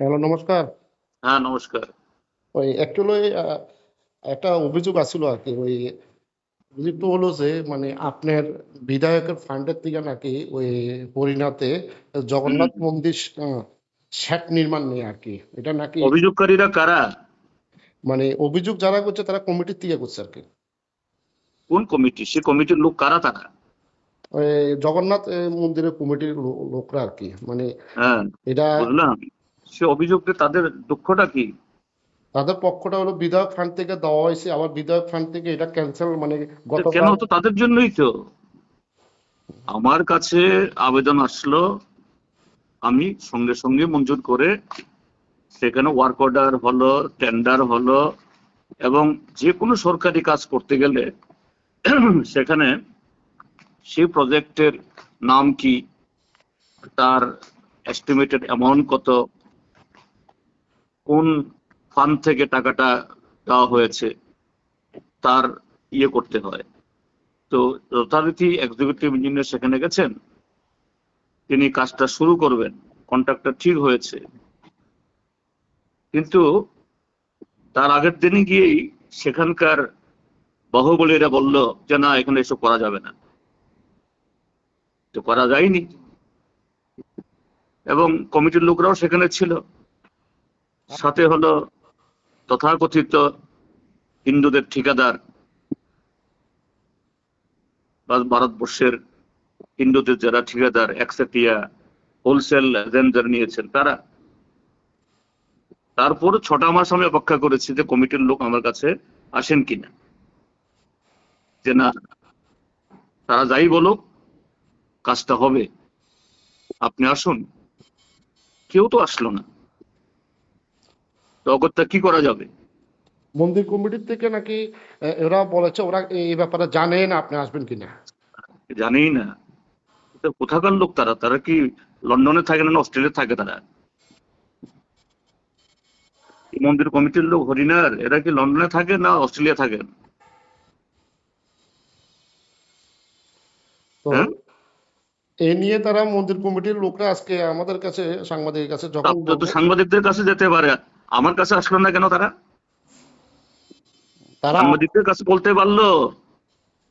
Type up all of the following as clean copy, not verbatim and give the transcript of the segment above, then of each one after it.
Hello, নমস্কার। হ্যাঁ, নমস্কার। ওই অ্যাকচুয়ালি একটা অভিযোগ আছিল আর কি। ওই অভিযোগটা হলো যে মানে আপনার বিধায়কের ফান্ডের থেকে নাকি ওই হরিণাতে হুম। জগন্নাথ মন্দির শ্যাট নির্মাণ নিয়ে আর কি। এটা নাকি অভিযোগকারীরা কারা? মানে অভিযোগ যারা করছে তারা কমিটির থেকে করছে আর কি। কোন কমিটি? সে কমিটির লোক কারা তারা? ওই জগন্নাথ মন্দিরের কমিটির লোকরা আর কি। মানে হ্যাঁ, এটা বুঝলাম। সে অভিযোগটা তাদের দুঃখটা কি? তাদের পক্ষটা হলো বিধায়ক ফান্ড থেকে দেওয়া হয়েছে, আবার বিধায়ক ফান্ড থেকে এটা ক্যান্সেল মানে কেন? গতকাল। তো তাদের জন্যই তো আমার কাছে আবেদন আসলো, আমি সঙ্গে সঙ্গে মঞ্জুর করে সেখানে ওয়ার্ক অর্ডার হলো, টেন্ডার হলো, এবং যে কোনো সরকারি কাজ করতে গেলে সেখানে সেই প্রজেক্টের নাম কি, তার এস্টিমেটেড অ্যামাউন্ট কত, কোন ফান্ড থেকে টাকাটা দেওয়া হয়েছে, তার করতে হয়। তো যথারীতি এক্সিকিউটিভ ইঞ্জিনিয়ার সেখানে গেছেন, তিনি কাজটা শুরু করবেন, কন্ট্রাক্টটা ঠিক হয়েছে, কিন্তু তার আগের দিনই গিয়েই সেখানকার বাহুবলীরা বলল যে না, এখানে এসব করা যাবে না। তো করা যায়নি, এবং কমিটির লোকরাও সেখানে ছিল। সাথে হলো তথাকথিত হিন্দুদের ঠিকাদার বা ভারতবর্ষের হিন্দুদের যারা ঠিকাদার একচেটিয়া হোলসেল এজেন্ট যারা নিয়েছেন তারা। তারপর 6টা মাস আমি অপেক্ষা করেছি যে কমিটির লোক আমার কাছে আসেন কিনা, যে না, তারা যাই বলুক কাজটা হবে, আপনি আসুন। কেউ তো আসলো না। তো অগত্যা কি করা যাবে? মন্দির কমিটির থেকে নাকি ওরা বলেছে ওরা এই ব্যাপারে জানে না আপনি আসবেন কিনা। জানেই না। তো কোথাকার লোক তারা? তারা কি লন্ডনে থাকে না অস্ট্রেলিয়া থাকে? তারা এই মন্দির কমিটির লোক হরিনার, এরা কি লন্ডনে থাকে না অস্ট্রেলিয়া থাকেন? তো হ্যাঁ, এই নিয়ে তারা মন্দির কমিটির লোকরা আজকে আমাদের কাছে সাংবাদিকের কাছে যখন আপনার তো বলবো সাংবাদিকদের কাছে যেতে পারে, আমার কাছে আসলো না কেন তারা? তারা সাংবাদিকদের কাছে বলতে পারলো,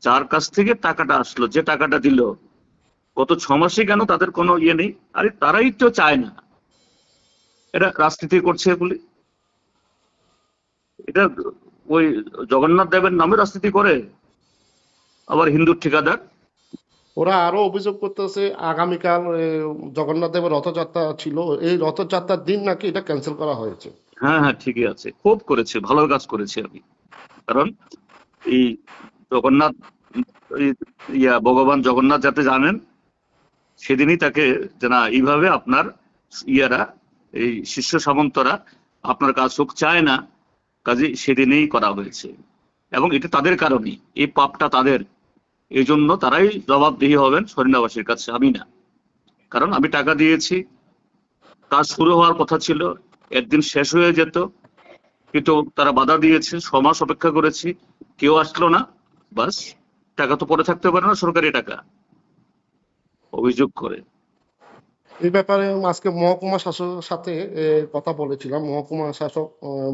যার কাছ থেকে টাকাটা আসলো, যে টাকাটা দিল, গত 6 মাসে কেন তাদের কোনো নেই? আরে তারাই তো চায় না, এটা রাজনীতি করছে বলে। এটা ওই জগন্নাথ দেবের নামে রাজনীতি করে, আবার হিন্দুর ঠিকাদার। ওরা আরো অভিযোগ করতেছে আগামীকাল জগন্নাথ দেবের রথযাত্রা ছিল, এই রথযাত্রার দিন নাকি এটা ক্যান্সেল করা হয়েছে। হ্যাঁ হ্যাঁ, ঠিকই আছে, খুব করেছে, ভালো কাজ করেছে আমি। কারণ এই জগন্নাথ, এই ভগবান জগন্নাথ যাতে জানেন, সেদিনই তাকে যে না, এইভাবে আপনার ইয়ারা, এই শিষ্য সামন্তরা আপনার কাজ হোক চায় না, কাজে সেদিনেই করা হয়েছে। এবং এটা তাদের কারণেই, এই পাপটা তাদের। এই জন্য তারাই জবাবদিহি হবেন সরিনাবাসীর কাছে, আমি না। কারণ আমি টাকা দিয়েছি, কাজ শুরু হওয়ার কথা ছিল, একদিন শেষ হয়ে যেত, কিন্তু তারা বাধা দিয়েছে। 6 মাস অপেক্ষা করেছি, কেউ আসলো না। বাস, টাকা তো পরে থাকতে পারে না, সরকারি টাকা, অভিযোগ করে। এই ব্যাপারে আজকে মহকুমা শাসকের সাথে কথা বলেছিলাম। মহকুমা শাসক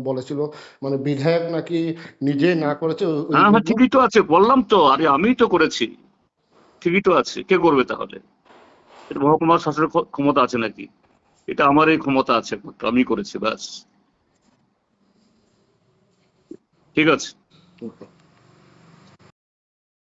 বলেছিল মানে বিধায়ক নাকি নিজে না করেছে ওই হ্যাঁ হ্যাঁ, জন্য। ঠিকই তো আছে, বললাম তো, আরে আমিই তো করেছি। ঠিকই তো আছে, কে করবে তাহলে? এটা মহকুমার শাসনের ক্ষমতা আছে নাকি? এটা আমার এই ক্ষমতা আছে, আমি করেছি, ব্যাস। ঠিক আছে।